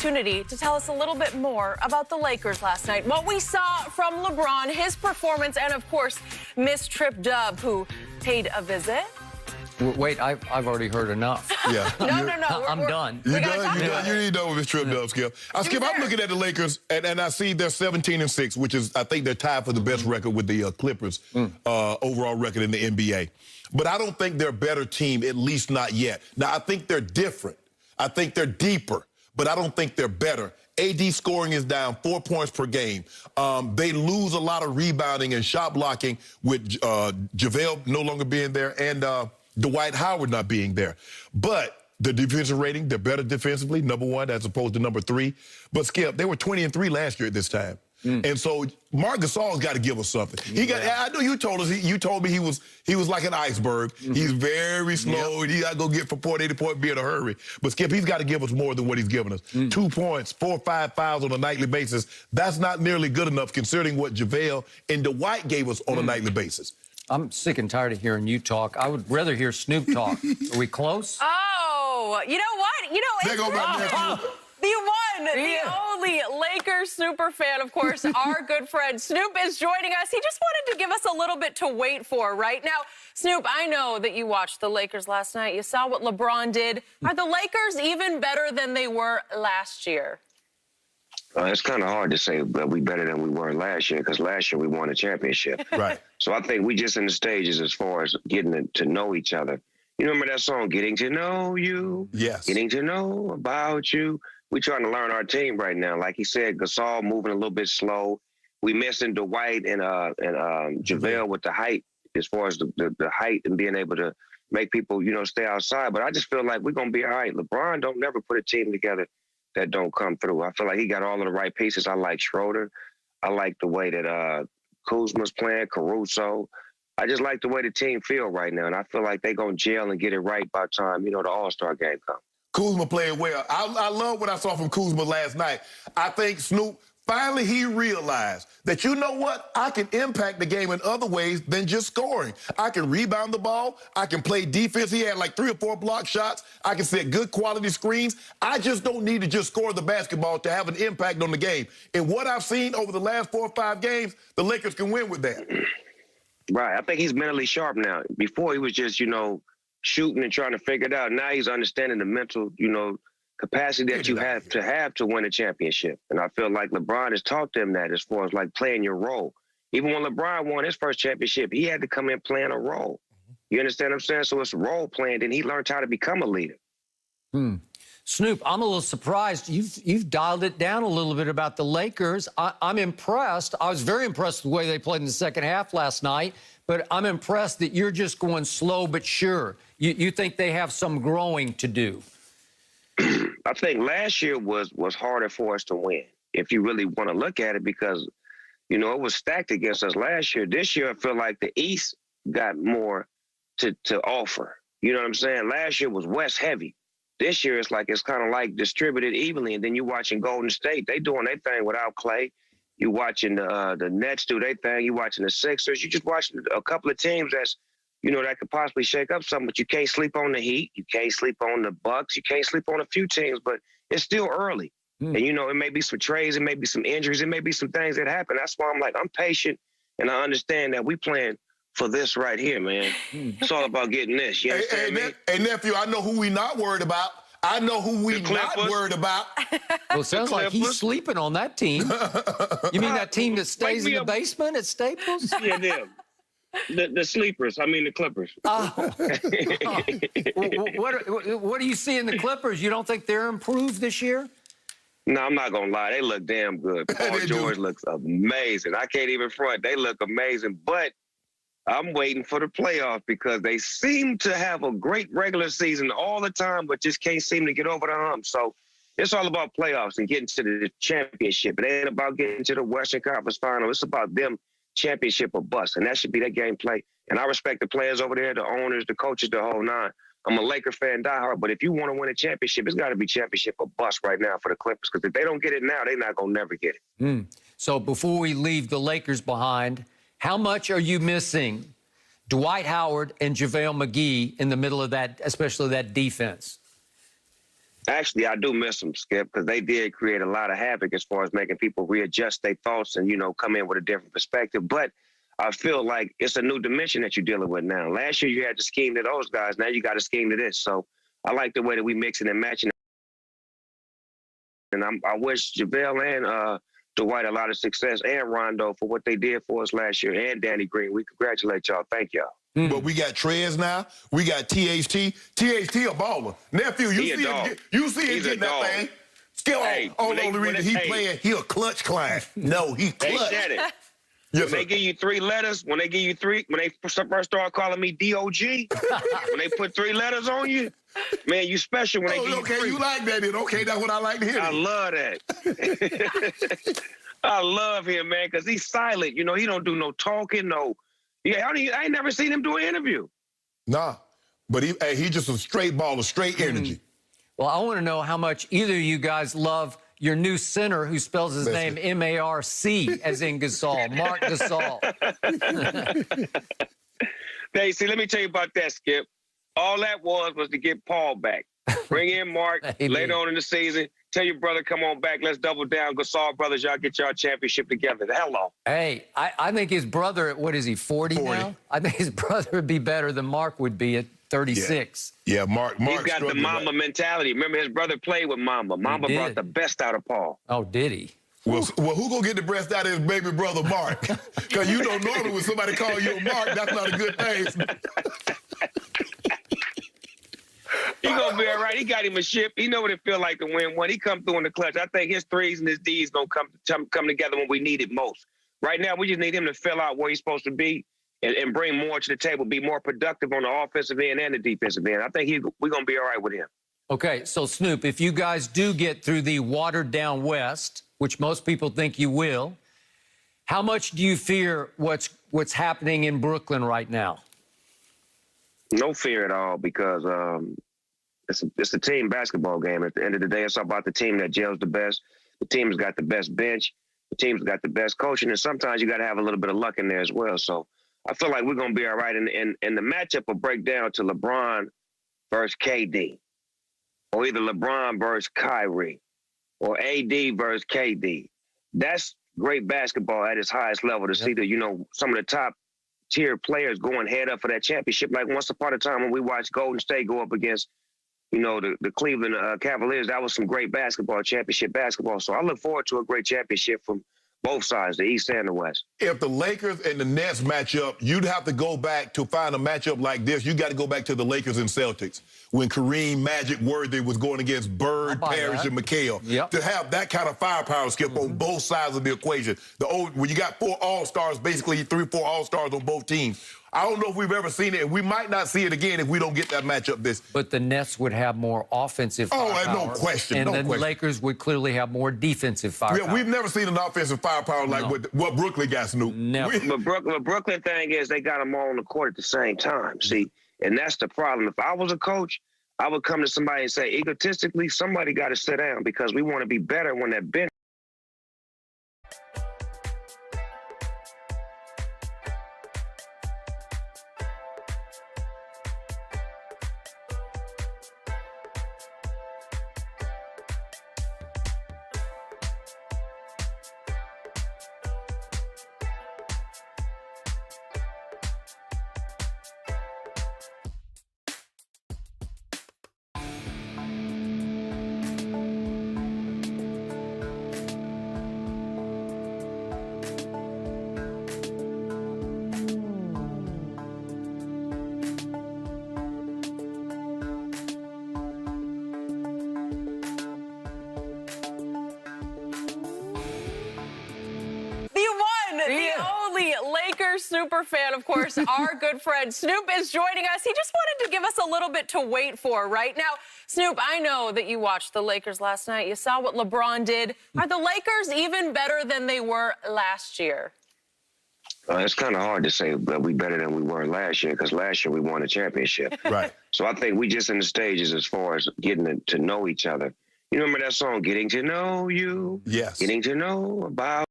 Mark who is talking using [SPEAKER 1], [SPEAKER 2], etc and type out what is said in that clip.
[SPEAKER 1] Opportunity to tell us a little bit more about the Lakers last night, what we saw from LeBron, his performance, and of course, Miss Trip Dub, who paid a visit.
[SPEAKER 2] Wait, I've already heard enough.
[SPEAKER 3] Yeah.
[SPEAKER 1] No.
[SPEAKER 2] I'm done.
[SPEAKER 3] You done? You need to know with Miss Trip Dub, Skip. Skip, I'm looking at the Lakers, and I see they're 17-6, which is, I think they're tied for the best record with the Clippers overall record in the NBA. But I don't think they're a better team, at least not yet. Now, I think they're different. I think they're deeper, but I don't think they're better. AD scoring is down 4 points per game. They lose a lot of rebounding and shot blocking with JaVale no longer being there and Dwight Howard not being there. But the defensive rating, they're better defensively, #1 as opposed to #3. But Skip, they were 20-3 last year at this time. And so Marc Gasol's got to give us something. I know you told us. You told me he was like an iceberg. He's very slow. He got to go get from point A to point B in a hurry. But Skip, he's got to give us more than what he's given us. 2 points, 4 or 5 fouls on a nightly basis. That's not nearly good enough considering what JaVale and Dwight gave us on a nightly basis.
[SPEAKER 2] I'm sick and tired of hearing you talk. I would rather hear Snoop talk. Are we close?
[SPEAKER 1] Oh, you know what?
[SPEAKER 3] There go my nephew.
[SPEAKER 1] The one, the only Lakers super fan, of course, our good friend Snoop is joining us. He just wanted to give us a little bit to wait for right now. Snoop, I know that you watched the Lakers last night. You saw what LeBron did. Are the Lakers even better than they were last year?
[SPEAKER 4] It's kind of hard to say that we better than we were last year because last year we won a championship.
[SPEAKER 3] Right.
[SPEAKER 4] So I think we just in the stages as far as getting to know each other. You remember that song, Getting to Know You?
[SPEAKER 3] Yes.
[SPEAKER 4] Getting to know about you. We're trying to learn our team right now. Like he said, Gasol moving a little bit slow. We missing Dwight and JaVale with the height as far as the height and being able to make people, stay outside. But I just feel like we're going to be all right. LeBron don't never put a team together that don't come through. I feel like he got all of the right pieces. I like Schroeder. I like the way that Kuzma's playing, Caruso. I just like the way the team feel right now. And I feel like they're going to gel and get it right by the time, the All-Star game comes.
[SPEAKER 3] Kuzma playing well. I love what I saw from Kuzma last night. I think Snoop, finally he realized that, you know what? I can impact the game in other ways than just scoring. I can rebound the ball. I can play defense. He had like 3 or 4 block shots. I can set good quality screens. I just don't need to just score the basketball to have an impact on the game. And what I've seen over the last 4 or 5 games, the Lakers can win with that.
[SPEAKER 4] Right. I think he's mentally sharp now. Before he was just, shooting and trying to figure it out. Now he's understanding the mental, capacity that you have to win a championship. And I feel like LeBron has taught them that as far as like playing your role. Even when LeBron won his first championship, he had to come in playing a role. You understand what I'm saying? So it's role playing, and he learned how to become a leader.
[SPEAKER 2] Snoop, I'm a little surprised. You've dialed it down a little bit about the Lakers. I'm impressed. I was very impressed with the way they played in the second half last night, but I'm impressed that you're just going slow but sure. You think they have some growing to do?
[SPEAKER 4] I think last year was harder for us to win, if you really want to look at it, because, it was stacked against us last year. This year, I feel like the East got more to offer. You know what I'm saying? Last year was West heavy. This year, it's kind of like distributed evenly, and then you watching Golden State. They doing their thing without Clay. You watching the Nets do their thing. You watching the Sixers. You just watching a couple of teams that's, that could possibly shake up something, but you can't sleep on the Heat. You can't sleep on the Bucks. You can't sleep on a few teams, but it's still early. And, it may be some trades. It may be some injuries. It may be some things that happen. That's why I'm patient, and I understand that we playing for this right here, man. It's all about getting this. You understand me?
[SPEAKER 3] Hey, nephew, I know who we not worried about. I know who we not worried about.
[SPEAKER 2] Well, it sounds like he's sleeping on that team. You mean that team that stays in the basement at Staples?
[SPEAKER 4] Yeah, them. The sleepers. I mean the Clippers.
[SPEAKER 2] Oh. What do you see in the Clippers? You don't think they're improved this year?
[SPEAKER 4] No, I'm not going to lie. They look damn good. Paul George looks amazing. I can't even front. They look amazing. But I'm waiting for the playoff because they seem to have a great regular season all the time, but just can't seem to get over the hump. So it's all about playoffs and getting to the championship. It ain't about getting to the Western Conference Final. It's about them championship or bust, and that should be their gameplay. And I respect the players over there, the owners, the coaches, the whole nine. I'm a Laker fan, diehard, but if you want to win a championship, it's got to be championship or bust right now for the Clippers, because if they don't get it now, they're not going to never get it.
[SPEAKER 2] So before we leave the Lakers behind, how much are you missing Dwight Howard and JaVale McGee in the middle of that, especially that defense?
[SPEAKER 4] Actually, I do miss them, Skip, because they did create a lot of havoc as far as making people readjust their thoughts and, come in with a different perspective. But I feel like it's a new dimension that you're dealing with now. Last year, you had to scheme to those guys. Now you got to scheme to this. So I like the way that we mixing and matching. And I wish JaVale and Dwight a lot of success, and Rondo for what they did for us last year, and Danny Green. We congratulate y'all. Thank y'all.
[SPEAKER 3] But we got Trez now. We got THT. THT a baller. Nephew, you see him getting that thing. Still only reason he playing, he a clutch client. No, he clutch.
[SPEAKER 4] They said it.
[SPEAKER 3] Yes,
[SPEAKER 4] when they give you 3 letters, when they first start calling me DOG, when they put 3 letters on you, man, you special when they give you 3.
[SPEAKER 3] Okay, you like that then. Okay, that's what I like to hear.
[SPEAKER 4] I love that. I love him, man, because he's silent. He don't do no talking, I ain't never seen him do an interview.
[SPEAKER 3] Nah, but he just a straight baller, straight energy.
[SPEAKER 2] Well, I want to know how much either of you guys love your new center who spells his name M-A-R-C, as in Gasol, Mark Gasol.
[SPEAKER 4] Hey, see, let me tell you about that, Skip. All that was to get Paul back. Bring in Mark later on in the season. Tell your brother, come on back. Let's double down. Gasol brothers, y'all get y'all championship together. Hello.
[SPEAKER 2] Hey, I think his brother, what is he, 40 now? I think his brother would be better than Mark would be at 36.
[SPEAKER 3] Yeah, Mark.
[SPEAKER 4] He's got the Mamba mentality. Remember, his brother played with Mamba. Mamba brought the best out of Paul.
[SPEAKER 2] Oh, did he?
[SPEAKER 3] Well, who gonna get the best out of his baby brother Mark? Because normally when somebody call you a Mark, that's not a good thing.
[SPEAKER 4] He gonna be all right. He got him a ship. He know what it feel like to win one. He come through in the clutch. I think his threes and his D's gonna come together when we need it most. Right now, we just need him to fill out where he's supposed to be and bring more to the table, be more productive on the offensive end and the defensive end. I think we're gonna be all right with him.
[SPEAKER 2] Okay, so Snoop, if you guys do get through the watered-down West, which most people think you will, how much do you fear what's happening in Brooklyn right now?
[SPEAKER 4] No fear at all, because it's a team basketball game. At the end of the day, it's all about the team that gels the best. The team's got the best bench. The team's got the best coaching, and sometimes you got to have a little bit of luck in there as well. So I feel like we're going to be all right. And the matchup will break down to LeBron versus KD, or either LeBron versus Kyrie, or AD versus KD. That's great basketball at its highest level to see some of the top tier players going head up for that championship. Like once upon a time when we watched Golden State go up against, the Cleveland Cavaliers, that was some great basketball, championship basketball. So I look forward to a great championship from both sides, the East and the West.
[SPEAKER 3] If the Lakers and the Nets match up, you'd have to go back to find a matchup like this. You got to go back to the Lakers and Celtics when Kareem Magic Worthy was going against Bird, Parrish, and McHale.
[SPEAKER 2] Yep.
[SPEAKER 3] To have that kind of firepower, Skip, on both sides of the equation. When you got 4 All-Stars, basically 3 or 4 All-Stars on both teams. I don't know if we've ever seen it, and we might not see it again if we don't get that matchup this.
[SPEAKER 2] But the Nets would have more offensive firepower.
[SPEAKER 3] No question.
[SPEAKER 2] And then the Lakers would clearly have more defensive firepower.
[SPEAKER 3] Yeah, we've never seen an offensive firepower like what Brooklyn got, Snoop.
[SPEAKER 2] Never.
[SPEAKER 4] The Brooklyn thing is they got them all on the court at the same time. See, and that's the problem. If I was a coach, I would come to somebody and say, egotistically, somebody got to sit down because we want to be better when that bench.
[SPEAKER 1] The only Lakers super fan, of course, our good friend Snoop is joining us. He just wanted to give us a little bit to wait for right now. Snoop, I know that you watched the Lakers last night. You saw what LeBron did. Are the Lakers even better than they were last year?
[SPEAKER 4] It's kind of hard to say that we better than we were last year, because last year we won a championship.
[SPEAKER 3] Right.
[SPEAKER 4] So I think we just in the stages as far as getting to know each other. You remember that song, Getting to Know You?
[SPEAKER 3] Yes.
[SPEAKER 4] Getting to know about